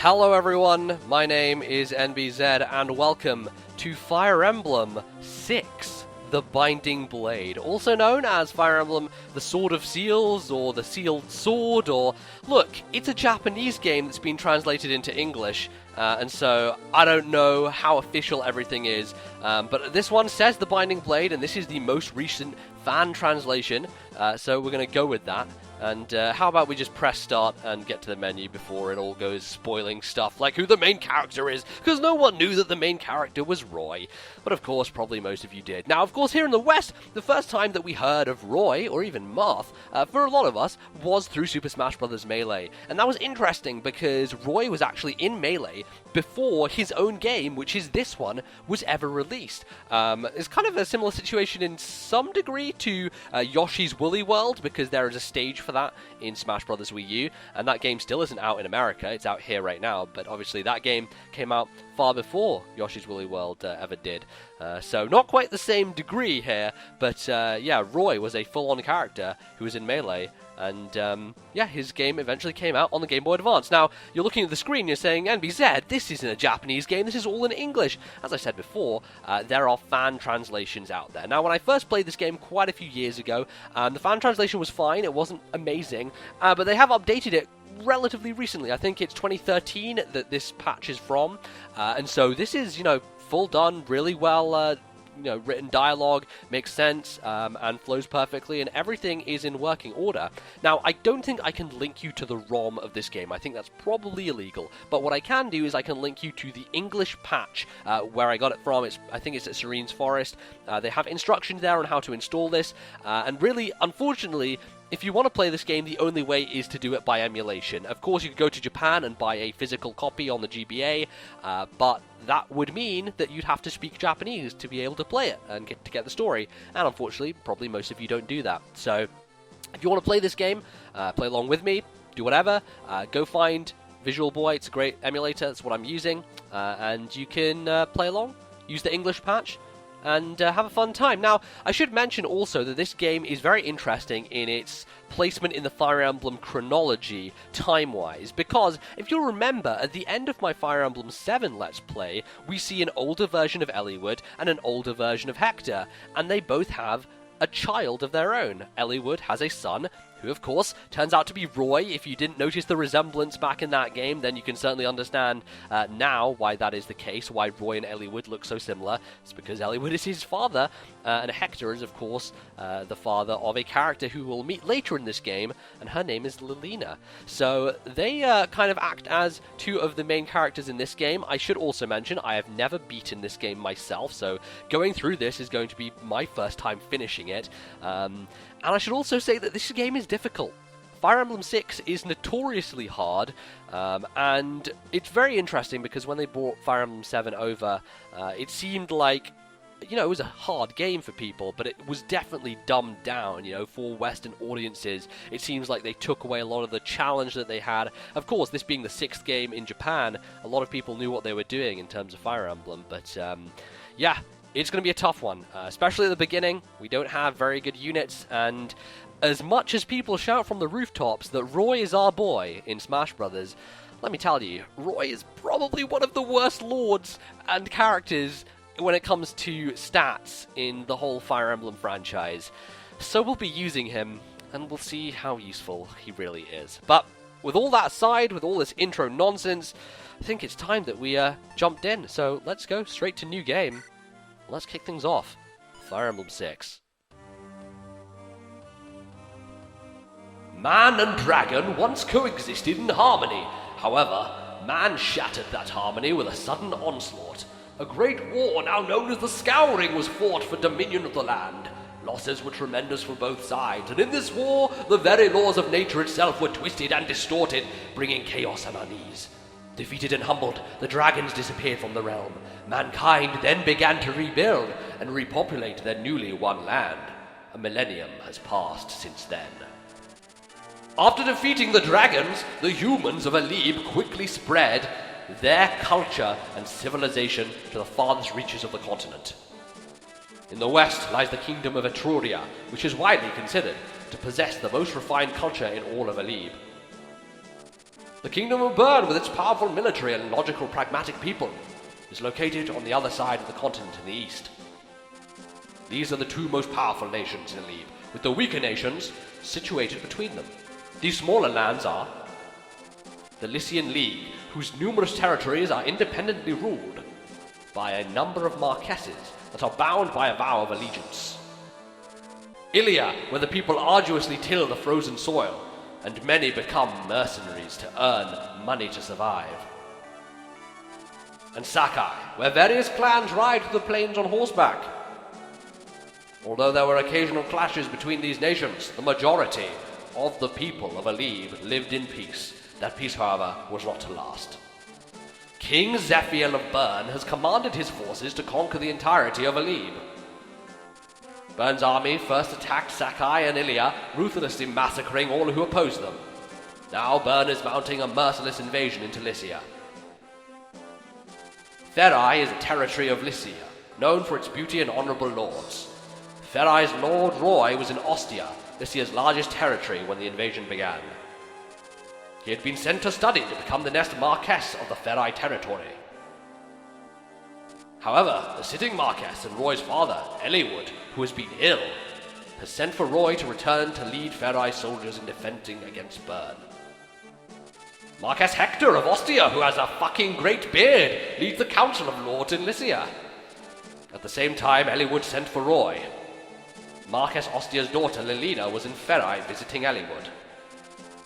Hello everyone, my name is NBZ and welcome to Fire Emblem 6, The Binding Blade, also known as Fire Emblem The Sword of Seals or The Sealed Sword, or look, it's a Japanese game that's been translated into English, and so I don't know how official everything is, but this one says The Binding Blade, and this is the most recent fan translation, so we're going to go with that. And how about we just press start and get to the menu before it all goes spoiling stuff like who the main character is, because no one knew that the main character was Roy. But of course, probably most of you did. Now, of course, here in the West, the first time that we heard of Roy, or even Marth, for a lot of us, was through Super Smash Bros. Melee. And that was interesting because Roy was actually in Melee before his own game, which is this one, was ever released. It's kind of a similar situation in some degree to Yoshi's Woolly World, because there is a stage for that in Smash Bros. Wii U, and that game still isn't out in America. It's out here right now, but obviously that game came out far before Yoshi's Woolly World ever did. So not quite the same degree here, but yeah, Roy was a full-on character who was in Melee, and yeah, his game eventually came out on the Game Boy Advance. Now, you're looking at the screen, you're saying, NBZ, this isn't a Japanese game, this is all in English. As I said before, there are fan translations out there. Now, when I first played this game quite a few years ago, the fan translation was fine, it wasn't amazing, but they have updated it relatively recently. I think it's 2013 that this patch is from, and so this is, you know, full done, really well, written dialogue, makes sense, and flows perfectly, and everything is in working order. Now, I don't think I can link you to the ROM of this game. I think that's probably illegal, but what I can do is I can link you to the English patch, where I got it from. I think it's at Serene's Forest. They have instructions there on how to install this, and really, unfortunately, if you want to play this game, the only way is to do it by emulation. Of course, you could go to Japan and buy a physical copy on the GBA, but that would mean that you'd have to speak Japanese to be able to play it and get the story. And unfortunately, probably most of you don't do that. So, if you want to play this game, play along with me, do whatever, go find Visual Boy. It's a great emulator. That's what I'm using. And you can play along, use the English patch, and have a fun time. Now, I should mention also that this game is very interesting in its placement in the Fire Emblem chronology, time-wise, because, if you'll remember, at the end of my Fire Emblem 7 Let's Play, we see an older version of Eliwood and an older version of Hector, and they both have a child of their own. Eliwood has a son, who of course turns out to be Roy. If you didn't notice the resemblance back in that game, then you can certainly understand now why that is the case, why Roy and Eliwood look so similar. It's because Eliwood is his father, and Hector is of course the father of a character who we'll meet later in this game, and her name is Lilina. So they kind of act as two of the main characters in this game. I should also mention, I have never beaten this game myself, so going through this is going to be my first time finishing it. And I should also say that this game is difficult. Fire Emblem 6 is notoriously hard, and it's very interesting because when they brought Fire Emblem 7 over, it seemed like, you know, it was a hard game for people, but it was definitely dumbed down, you know, for Western audiences. It seems like they took away a lot of the challenge that they had. Of course, this being the 6th game in Japan, a lot of people knew what they were doing in terms of Fire Emblem, but yeah, it's going to be a tough one, especially at the beginning. We don't have very good units, and as much as people shout from the rooftops that Roy is our boy in Smash Brothers, let me tell you, Roy is probably one of the worst lords and characters when it comes to stats in the whole Fire Emblem franchise. So we'll be using him, and we'll see how useful he really is. But with all that aside, with all this intro nonsense, I think it's time that we jumped in. So let's go straight to new game. Let's kick things off. Fire Emblem 6. Man and dragon once coexisted in harmony. However, man shattered that harmony with a sudden onslaught. A great war, now known as the Scouring, was fought for dominion of the land. Losses were tremendous for both sides, and in this war, the very laws of nature itself were twisted and distorted, bringing chaos and unease. Defeated and humbled, the dragons disappeared from the realm. Mankind then began to rebuild and repopulate their newly won land. A millennium has passed since then. After defeating the dragons, the humans of Alib quickly spread their culture and civilization to the farthest reaches of the continent. In the west lies the kingdom of Etruria, which is widely considered to possess the most refined culture in all of Alib. The kingdom of Bern, with its powerful military and logical, pragmatic people, is located on the other side of the continent in the east. These are the two most powerful nations in the League, with the weaker nations situated between them. These smaller lands are the Lycian League, whose numerous territories are independently ruled by a number of marquesses that are bound by a vow of allegiance. Ilia, where the people arduously till the frozen soil, and many become mercenaries to earn money to survive. And Sakai, where various clans ride through the plains on horseback. Although there were occasional clashes between these nations, the majority of the people of Alib lived in peace. That peace, however, was not to last. King Zephiel of Bern has commanded his forces to conquer the entirety of Alib. Bern's army first attacked Sakai and Ilia, ruthlessly massacring all who opposed them. Now Bern is mounting a merciless invasion into Lycia. Therai is a territory of Lycia, known for its beauty and honorable lords. Therai's Lord Roy was in Ostia, Lycia's largest territory, when the invasion began. He had been sent to study to become the next Marquess of the Therai territory. However, the sitting Marquess and Roy's father, Eliwood, who has been ill, has sent for Roy to return to lead Therai soldiers in defending against Bern. Marquess Hector of Ostia, who has a fucking great beard, leads the Council of Lords in Lycia. At the same time, Eliwood sent for Roy. Marquess Ostia's daughter, Lilina, was in Therai visiting Eliwood,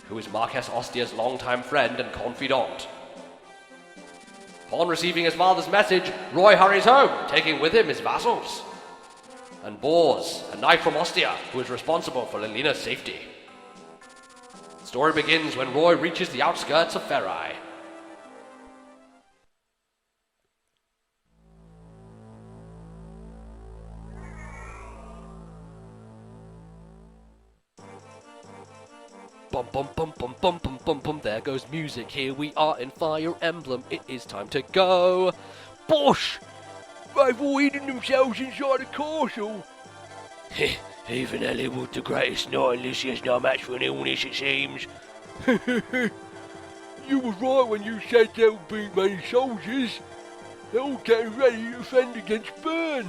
who is Marquess Ostia's longtime friend and confidant. Upon receiving his father's message, Roy hurries home, taking with him his vassals, and Bors, a knight from Ostia, who is responsible for Lilina's safety. The story begins when Roy reaches the outskirts of Therai. Bum bum bum bum bum bum bum bum, there goes music, here we are in Fire Emblem, it is time to go! Bosh! They've all hidden themselves inside the castle! Even Eliwood, the greatest knight in Lycia's no match for an illness, it seems. You were right when you said there would be many soldiers. They're all getting ready to defend against Bern.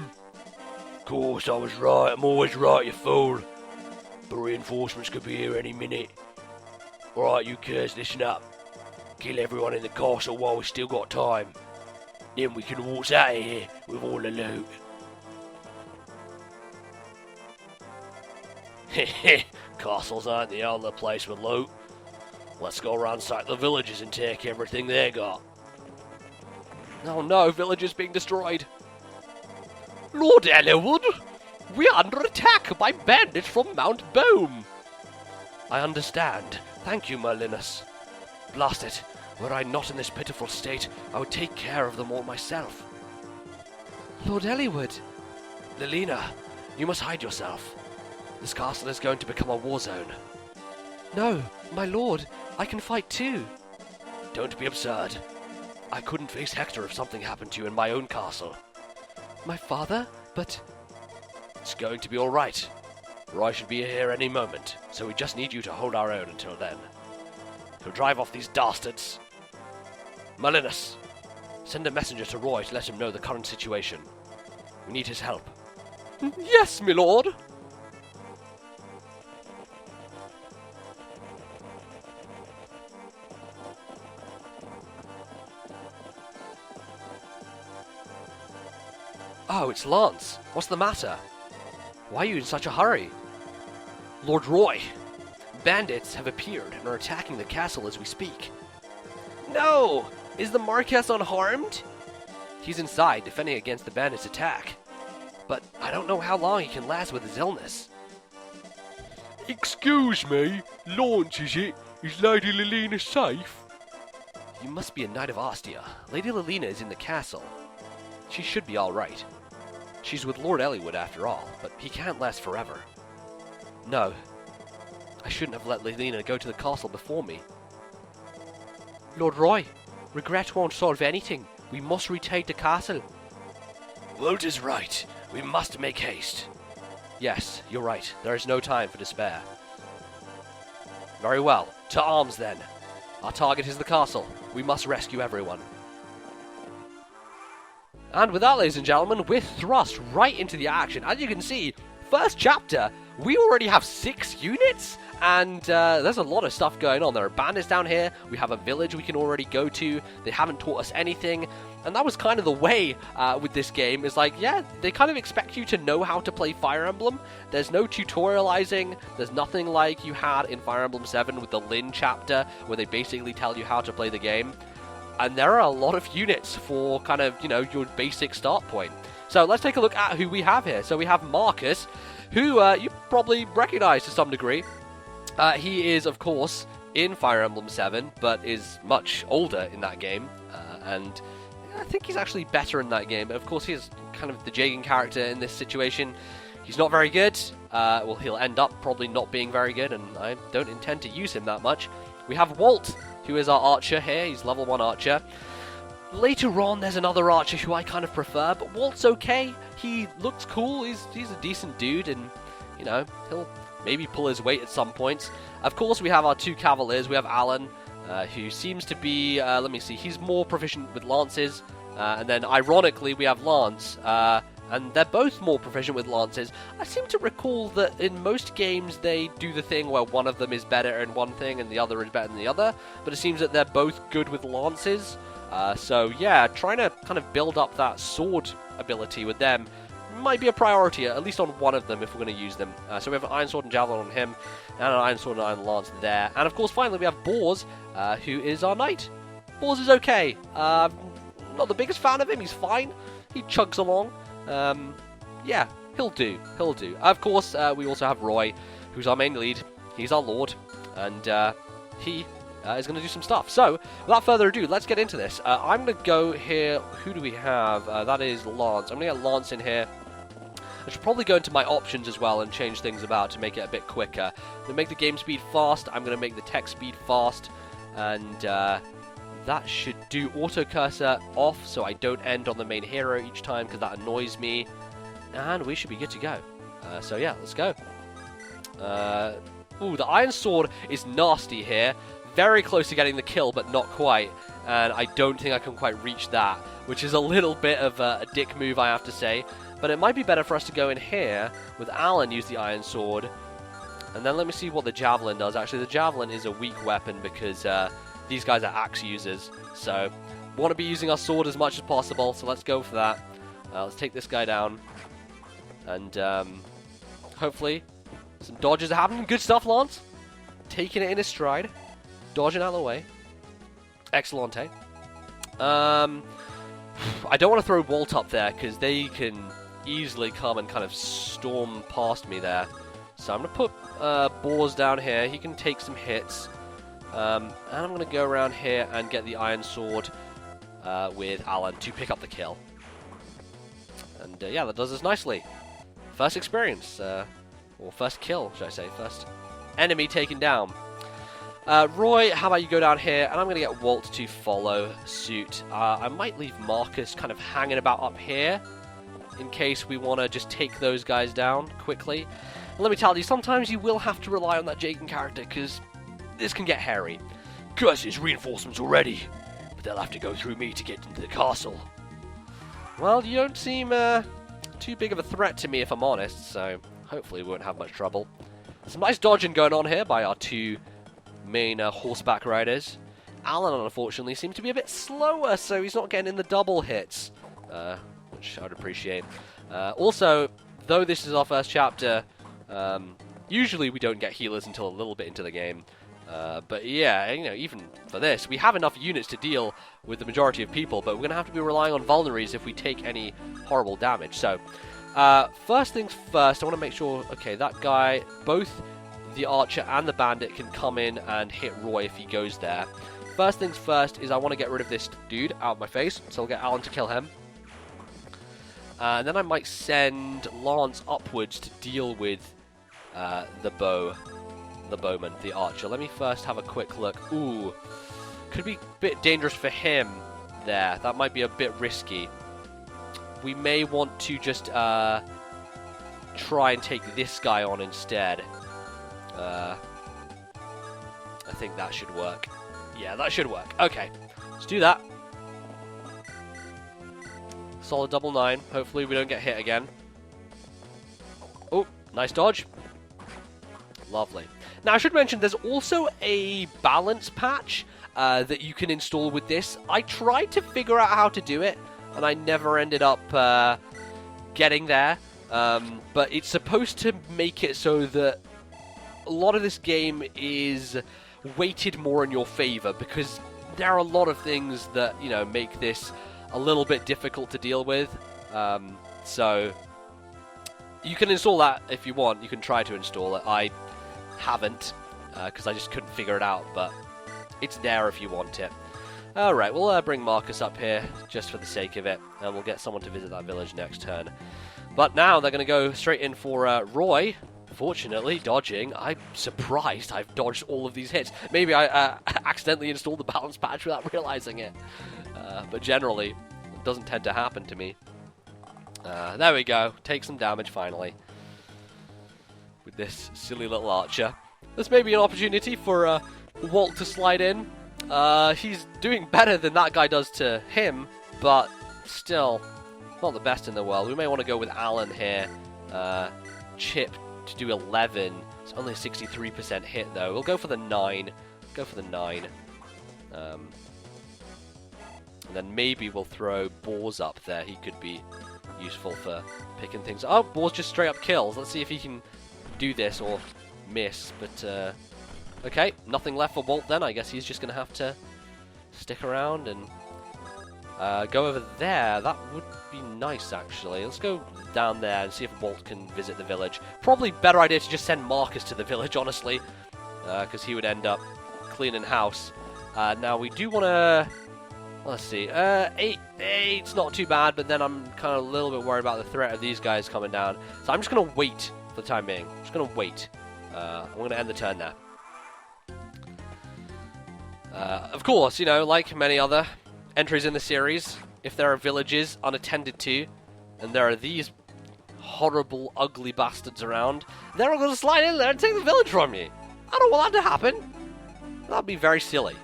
Of course I was right, I'm always right, you fool. But reinforcements could be here any minute. Alright, you curs, listen up. Kill everyone in the castle while we've still got time. Then we can waltz out of here with all the loot. Heh, castles aren't the only place with loot. Let's go ransack the villages and take everything they got. Oh no, villages being destroyed. Lord Eliwood, we are under attack by bandits from Mount Boom. I understand. Thank you, Merlinus. Blast it. Were I not in this pitiful state, I would take care of them all myself. Lord Eliwood. Lilina, you must hide yourself. This castle is going to become a war zone. No, my lord, I can fight too. Don't be absurd. I couldn't face Hector if something happened to you in my own castle. My father? But... It's going to be all right. Roy should be here any moment, so we just need you to hold our own until then. He'll drive off these dastards. Merlinus, send a messenger to Roy to let him know the current situation. We need his help. Yes, my lord. Oh, it's Lance. What's the matter? Why are you in such a hurry? Lord Roy, bandits have appeared and are attacking the castle as we speak. No! Is the Marquess unharmed? He's inside, defending against the bandits' attack. But I don't know how long he can last with his illness. Excuse me, Lance, is it? Is Lady Lilina safe? You must be a knight of Ostia. Lady Lilina is in the castle. She should be alright. She's with Lord Eliwood after all, but he can't last forever. No. I shouldn't have let Lilina go to the castle before me. Lord Roy, regret won't solve anything. We must retake the castle. Wolt is right. We must make haste. Yes, you're right. There is no time for despair. Very well. To arms then. Our target is the castle. We must rescue everyone. And with that, ladies and gentlemen, we're thrust right into the action. As you can see, first chapter, we already have 6 units, and there's a lot of stuff going on. There are bandits down here, we have a village we can already go to, they haven't taught us anything, and that was kind of the way with this game, is like, yeah, they kind of expect you to know how to play Fire Emblem. There's no tutorializing, there's nothing like you had in Fire Emblem 7 with the Lyn chapter, where they basically tell you how to play the game. And there are a lot of units for kind of, you know, your basic start point. So let's take a look at who we have here. So we have Marcus, who you probably recognize to some degree. He is, of course, in Fire Emblem 7, but is much older in that game. And I think he's actually better in that game. But of course, he's kind of the Jagan character in this situation. He's not very good. Well, he'll end up probably not being very good, and I don't intend to use him that much. We have Walt, who is our archer here. He's level 1 archer. Later on, there's another archer who I kind of prefer, but Walt's okay. He looks cool. He's a decent dude, and, you know, he'll maybe pull his weight at some points. Of course, we have our 2 cavaliers. We have Alan, who seems to be, let me see, he's more proficient with lances. And then, ironically, we have Lance, and they're both more proficient with lances. I seem to recall that in most games they do the thing where one of them is better in one thing and the other is better than the other, but it seems that they're both good with lances. So yeah, trying to kind of build up that sword ability with them might be a priority, at least on one of them if we're going to use them. So we have an Iron Sword and Javelin on him, and an Iron Sword and Iron Lance there. And of course, finally, we have Bors, who is our knight. Bors is okay. Not the biggest fan of him, he's fine. He chugs along. Yeah, he'll do. He'll do. Of course, we also have Roy, who's our main lead. He's our lord, and he is going to do some stuff. So, without further ado, let's get into this. I'm going to go here. Who do we have? That is Lance. I'm going to get Lance in here. I should probably go into my options as well and change things about to make it a bit quicker. I'm going to make the game speed fast. I'm going to make the text speed fast, and that should do auto cursor off so I don't end on the main hero each time because that annoys me. And we should be good to go. So yeah, let's go. Ooh, the Iron Sword is nasty here. Very close to getting the kill, but not quite. And I don't think I can quite reach that, which is a little bit of a dick move, I have to say. But it might be better for us to go in here with Alan, use the Iron Sword. And then let me see what the Javelin does. Actually, the Javelin is a weak weapon because these guys are axe users. So, want to be using our sword as much as possible, so let's go for that. Let's take this guy down. And hopefully some dodges are happening. Good stuff, Lance. Taking it in his stride. Dodging out of the way. Excellente. I don't want to throw Walt up there because they can easily come and kind of storm past me there. So I'm going to put Bors down here. He can take some hits. And I'm going to go around here and get the Iron Sword with Alan to pick up the kill. And yeah, that does us nicely. First experience, or first kill, should I say. First enemy taken down. Roy, how about you go down here, and I'm going to get Walt to follow suit. I might leave Marcus kind of hanging about up here, in case we want to just take those guys down quickly. And let me tell you, sometimes you will have to rely on that Jagan character, because this can get hairy. Curses, reinforcements already, but they'll have to go through me to get into the castle. Well, you don't seem too big of a threat to me, if I'm honest, so hopefully we won't have much trouble. Some nice dodging going on here by our 2 main horseback riders. Alan, unfortunately, seems to be a bit slower, so he's not getting in the double hits, which I would appreciate. Also, though this is our first chapter, usually we don't get healers until a little bit into the game. But yeah, you know, even for this, we have enough units to deal with the majority of people, but we're going to have to be relying on vulneraries if we take any horrible damage. So, first things first, I want to make sure, okay, that guy, both the archer and the bandit can come in and hit Roy if he goes there. First things first is I want to get rid of this dude out of my face, so I'll get Alan to kill him. And then I might send Lance upwards to deal with the bowman, the archer. Let me first have a quick look. Ooh, could be a bit dangerous for him there. That might be a bit risky. We may want to just try and take this guy on instead. I think that should work. Yeah, that should work. Okay, let's do that. Solid double 9. Hopefully we don't get hit again. Oh, nice dodge. Lovely. Now, I should mention there's also a balance patch that you can install with this. I tried to figure out how to do it, and I never ended up getting there. But it's supposed to make it so that a lot of this game is weighted more in your favor, because there are a lot of things that, you know, make this a little bit difficult to deal with. So you can install that if you want. You can try to install it. I haven't, because I just couldn't figure it out, but it's there if you want it. Alright, we'll bring Marcus up here just for the sake of it, and we'll get someone to visit that village next turn. But now they're going to go straight in for Roy. Fortunately, dodging. I'm surprised I've dodged all of these hits. Maybe I accidentally installed the balance patch without realizing it. But generally, it doesn't tend to happen to me. There we go. Take some damage, finally. With this silly little archer. This may be an opportunity for Walt to slide in. He's doing better than that guy does to him, but still not the best in the world. We may want to go with Alan here. Chip to do 11. It's only a 63% hit, though. We'll go for the 9. Go for the 9. And then maybe we'll throw Boars up there. He could be useful for picking things up. Oh, Boars just straight up kills. Let's see if he can do this or miss. But, okay, nothing left for Walt then. I guess he's just going to have to stick around and go over there. That would be nice, actually. Let's go down there and see if Walt can visit the village. Probably better idea to just send Marcus to the village, honestly, because he would end up cleaning house. Now, we do want to... Let's see. 8's not too bad, but then I'm kind of a little bit worried about the threat of these guys coming down. So I'm just going to wait for the time being. I'm just going to wait. I'm going to end the turn there. Of course, you know, like many other entries in the series, if there are villages unattended to, and there are these horrible, ugly bastards around, they're all going to slide in there and take the village from you. I don't want that to happen. That'd be very silly.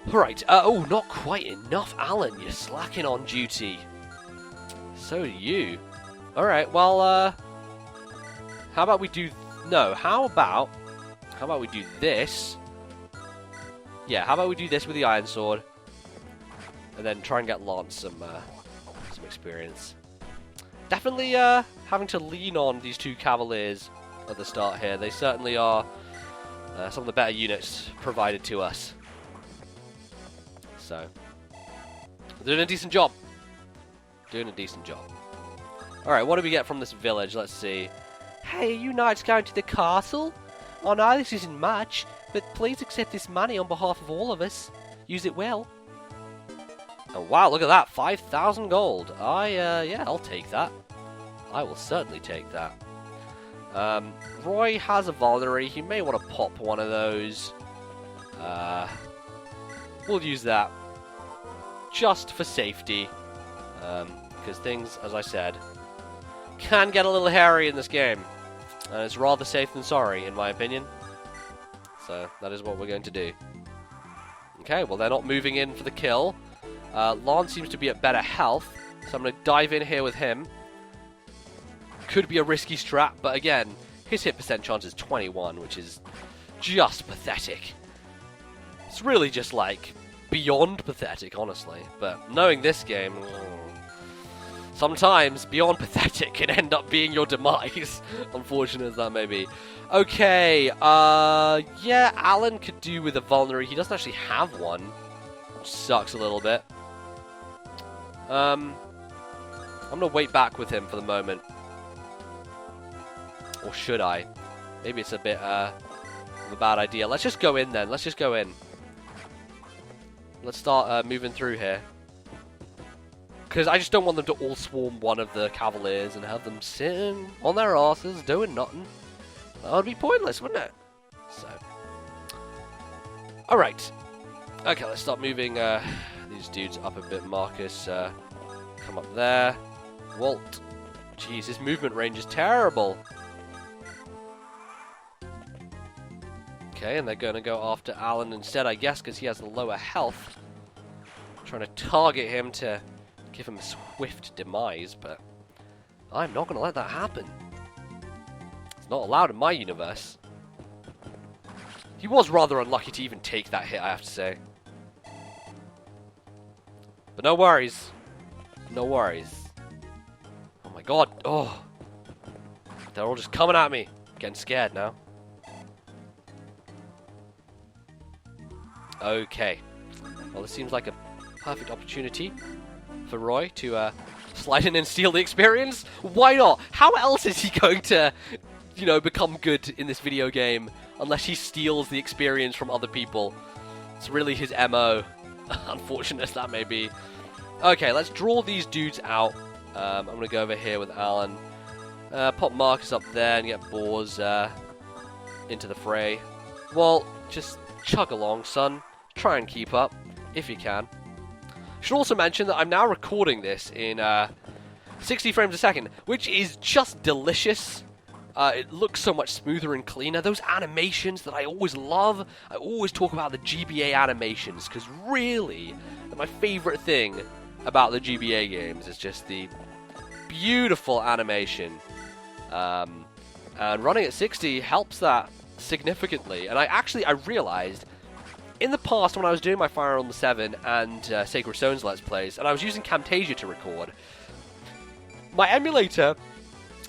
Alright, oh, not quite enough, Alan. You're slacking on duty. So do you. Alright, well, how about we do... No, how about we do this? Yeah, how about we do this with the Iron Sword, and then try and get Lance some experience. Definitely having to lean on these two Cavaliers at the start here. They certainly are some of the better units provided to us. So, doing a decent job. Doing a decent job. Alright, what do we get from this village? Let's see. Hey, are you knights going to the castle? Oh no, this isn't much, but please accept this money on behalf of all of us. Use it well. Oh wow, look at that, 5,000 gold. Yeah, I'll take that. I will certainly take that. Roy has a Vulnerary. He may want to pop one of those. We'll use that just for safety, because things, as I said, can get a little hairy in this game, and it's rather safe than sorry, in my opinion. So that is what we're going to do. Okay, well, they're not moving in for the kill. Lance seems to be at better health, so I'm going to dive in here with him. Could be a risky strat, but again, his hit percent chance is 21, which is just pathetic. It's really just, like, beyond pathetic, honestly. But knowing this game, sometimes beyond pathetic can end up being your demise, unfortunate as that may be. Okay, yeah, Alan could do with a Vulnerary. He doesn't actually have one, which sucks a little bit. I'm going to wait back with him for the moment. Or should I? Maybe it's a bit of a bad idea. Let's just go in then. Let's just go in. Let's start moving through here. Because I just don't want them to all swarm one of the Cavaliers and have them sitting on their asses doing nothing. That would be pointless, wouldn't it? So. Alright. Okay, let's start moving these dudes up a bit. Marcus, come up there. Walt. Jeez, his movement range is terrible. Okay, and they're going to go after Alan instead, I guess, because he has the lower health. Trying to target him to give him a swift demise, but I'm not going to let that happen. It's not allowed in my universe. He was rather unlucky to even take that hit, I have to say. But no worries. No worries. Oh my god. Oh. They're all just coming at me. Getting scared now. Okay. Well, this seems like a perfect opportunity for Roy to slide in and steal the experience. Why not? How else is he going to, you know, become good in this video game unless he steals the experience from other people? It's really his MO. Unfortunate as that may be. Okay, let's draw these dudes out. I'm going to go over here with Alan. Pop Marcus up there and get Boars into the fray. Well, just chug along, son. Try and keep up, if you can. Should also mention that I'm now recording this in 60 frames a second, which is just delicious. It looks so much smoother and cleaner. Those animations that I always love, I always talk about the GBA animations, because really, my favorite thing about the GBA games is just the beautiful animation. And running at 60 helps that significantly. And I realized in the past when I was doing my Fire Emblem 7 and Sacred Stones Let's Plays, and I was using Camtasia to record, my emulator,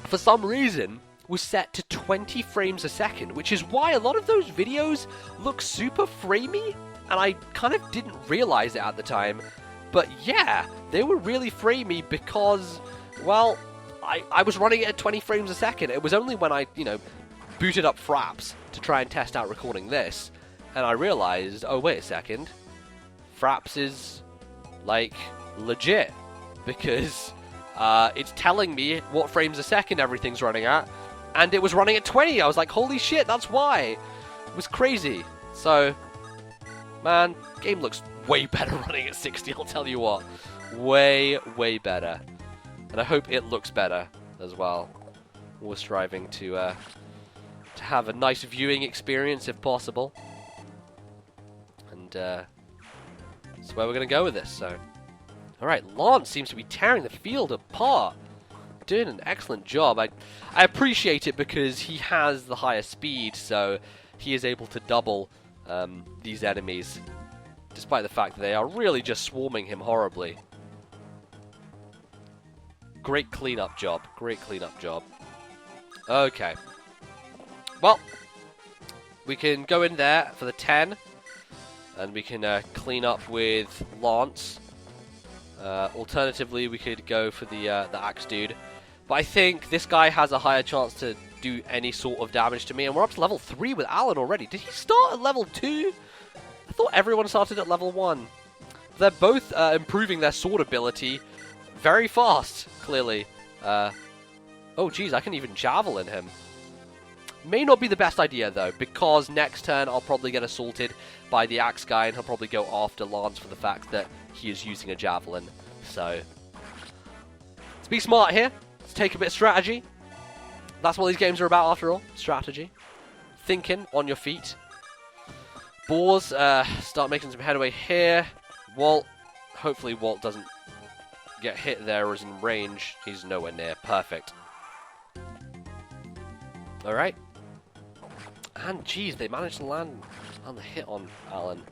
for some reason, was set to 20 frames a second, which is why a lot of those videos look super framey, and I kind of didn't realize it at the time. But yeah, they were really framey because, well, I was running it at 20 frames a second. It was only when I, you know, booted up Fraps to try and test out recording this, and I realized, oh, wait a second, Fraps is, like, legit, because it's telling me what frames a second everything's running at, and it was running at 20. I was like, holy shit, that's why. It was crazy. So, man, game looks way better running at 60, I'll tell you what. Way, way better. And I hope it looks better as well. We're striving to have a nice viewing experience if possible. And that's where we're going to go with this. So, alright, Lance seems to be tearing the field apart. Doing an excellent job. I appreciate it because he has the higher speed, so he is able to double these enemies, despite the fact that they are really just swarming him horribly. Great cleanup job. Great cleanup job. Okay. Well, we can go in there for the 10, and we can clean up with Lance. Alternatively, we could go for the axe dude. But I think this guy has a higher chance to do any sort of damage to me, and we're up to level 3 with Alan already. Did he start at level 2? I thought everyone started at level 1. They're both improving their sword ability very fast, clearly. Oh, geez, I can even javelin him. May not be the best idea, though, because next turn I'll probably get assaulted by the axe guy, and he'll probably go after Lance for the fact that he is using a javelin. So, let's be smart here. Let's take a bit of strategy. That's what these games are about, after all. Strategy. Thinking on your feet. Boars, start making some headway here. Walt, hopefully Walt doesn't get hit there or is in range. He's nowhere near. Perfect. Alright. And, geez, they managed to land on the hit on Alan.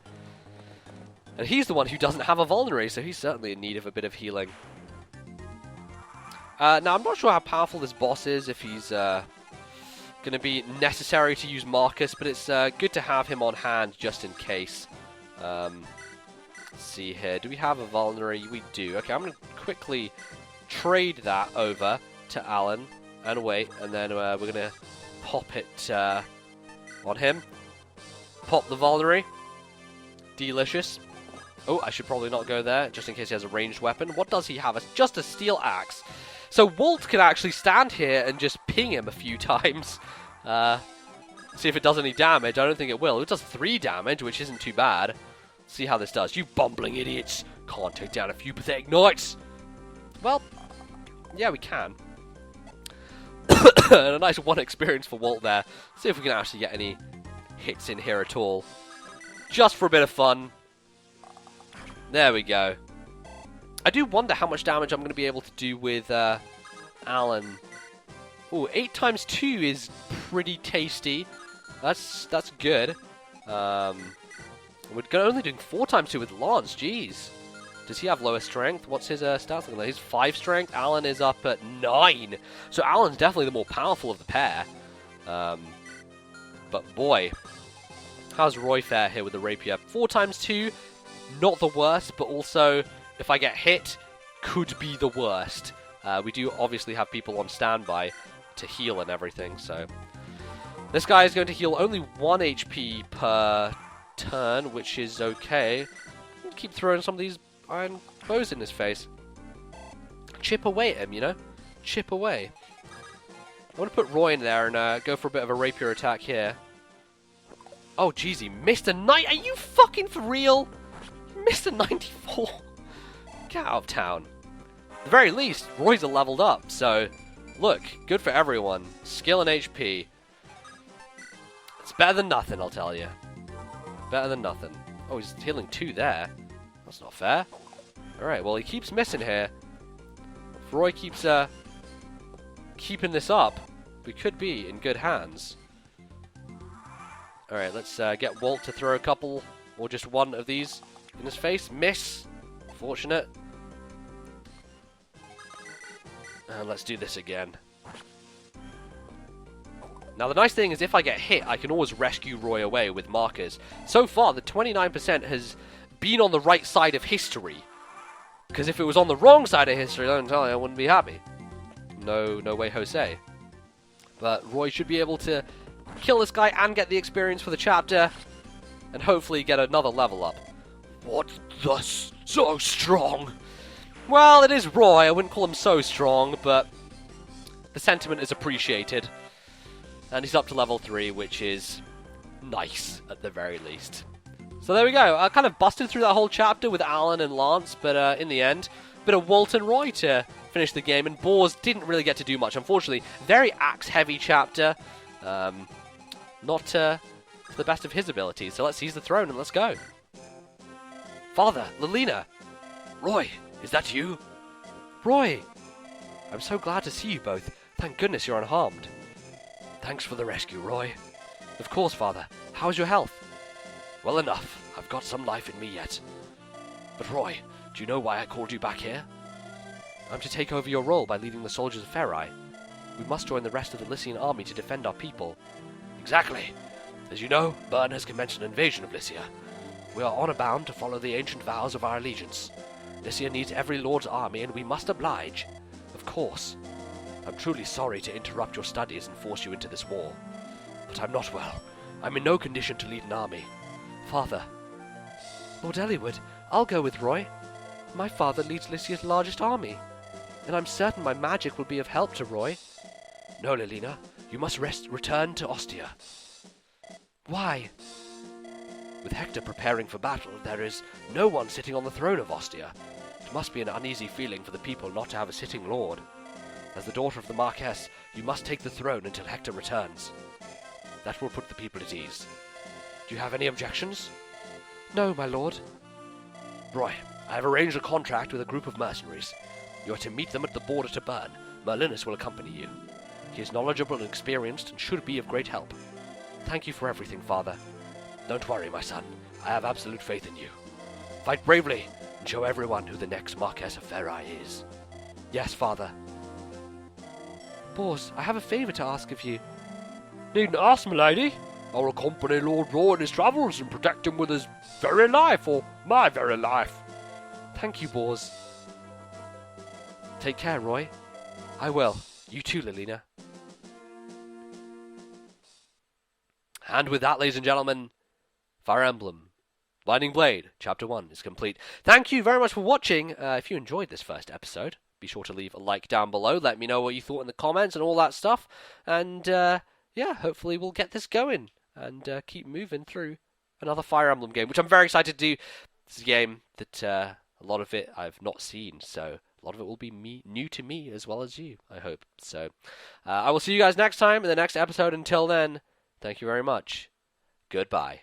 And he's the one who doesn't have a vulnerary, so he's certainly in need of a bit of healing. Now, I'm not sure how powerful this boss is, if he's going to be necessary to use Marcus, but it's good to have him on hand just in case. Let's see here. Do we have a vulnerary? We do. Okay, I'm going to quickly trade that over to Alan and wait, and then we're going to pop it on him. Pop the vulnerary. Delicious. Oh, I should probably not go there, just in case he has a ranged weapon. What does he have? Just a steel axe. So Walt can actually stand here and just ping him a few times. See if it does any damage. I don't think it will. It does 3 damage, which isn't too bad. See how this does. You bumbling idiots. Can't take down a few pathetic knights. Well, yeah, we can. And a nice 1 experience for Walt there. See if we can actually get any hits in here at all. Just for a bit of fun. There we go. I do wonder how much damage I'm going to be able to do with Alan. Ooh, 8 times 2 is pretty tasty. That's good. We're only doing 4 times 2 with Lance, jeez. Does he have lower strength? What's his stats looking like? He's 5 strength. Alan is up at 9. So Alan's definitely the more powerful of the pair. But boy, how's Roy fare here with the rapier? 4 times 2, not the worst, but also, if I get hit, could be the worst. We do obviously have people on standby to heal and everything, so... This guy is going to heal only 1 HP per turn, which is okay. Keep throwing some of these iron bows in his face. Chip away at him, you know? Chip away. I want to put Roy in there and go for a bit of a rapier attack here. Oh, jeez, he missed a night. Are you fucking for real? He missed a 94. Get out of town. At the very least, Roy's leveled up, so look, good for everyone. Skill and HP. It's better than nothing, I'll tell you. Better than nothing. Oh, he's healing 2 there. That's not fair. Alright, well, he keeps missing here. If Roy keeps keeping this up, we could be in good hands. Alright, let's get Walt to throw a couple, or just one of these in his face. Miss. Fortunate. And let's do this again. Now, the nice thing is if I get hit, I can always rescue Roy away with markers. So far, the 29% has been on the right side of history. Because if it was on the wrong side of history, don't tell you, I wouldn't be happy. No way, Jose. But Roy should be able to kill this guy and get the experience for the chapter. And hopefully get another level up. What the so strong? Well, it is Roy. I wouldn't call him so strong, but the sentiment is appreciated. And he's up to level 3, which is nice, at the very least. So there we go. I kind of busted through that whole chapter with Alan and Lance, but in the end, a bit of Walt and Roy to finish the game. And Boars didn't really get to do much, unfortunately. Very axe-heavy chapter. Not to the best of his abilities. So let's seize the throne and let's go. Father, Lelina. Roy, is that you? Roy. I'm so glad to see you both. Thank goodness you're unharmed. Thanks for the rescue, Roy. Of course, Father. How's your health? Well enough. I've got some life in me yet. But Roy, do you know why I called you back here? I'm to take over your role by leading the soldiers of Ferai. We must join the rest of the Lycian army to defend our people. Exactly. As you know, Byrne has commenced an invasion of Lycia. We are honor-bound to follow the ancient vows of our allegiance. Lycia needs every lord's army, and we must oblige. Of course. I'm truly sorry to interrupt your studies and force you into this war. But I'm not well. I'm in no condition to lead an army. Father. Lord Eliwood, I'll go with Roy. My father leads Lycia's largest army, and I'm certain my magic will be of help to Roy. No, Lelina. You must return to Ostia. Why? With Hector preparing for battle, there is no one sitting on the throne of Ostia. It must be an uneasy feeling for the people not to have a sitting lord. As the daughter of the Marquess, you must take the throne until Hector returns. That will put the people at ease. Do you have any objections? No, my lord. Roy, I have arranged a contract with a group of mercenaries. You are to meet them at the border to Byrne. Merlinus will accompany you. He is knowledgeable and experienced and should be of great help. Thank you for everything, Father. Don't worry, my son. I have absolute faith in you. Fight bravely and show everyone who the next Marquess of Ferai is. Yes, Father. Boars, I have a favour to ask of you. Needn't ask, milady. I'll accompany Lord Roy in his travels and protect him with his very life, or my very life. Thank you, Boars. Take care, Roy. I will. You too, Lelina. And with that, ladies and gentlemen, Fire Emblem Binding Blade, Chapter 1 is complete. Thank you very much for watching. If you enjoyed this first episode, be sure to leave a like down below. Let me know what you thought in the comments and all that stuff. And, yeah, hopefully we'll get this going and keep moving through another Fire Emblem game, which I'm very excited to do. This is a game that a lot of it I've not seen, so a lot of it will be new to me as well as you, I hope. So I will see you guys next time in the next episode. Until then, thank you very much. Goodbye.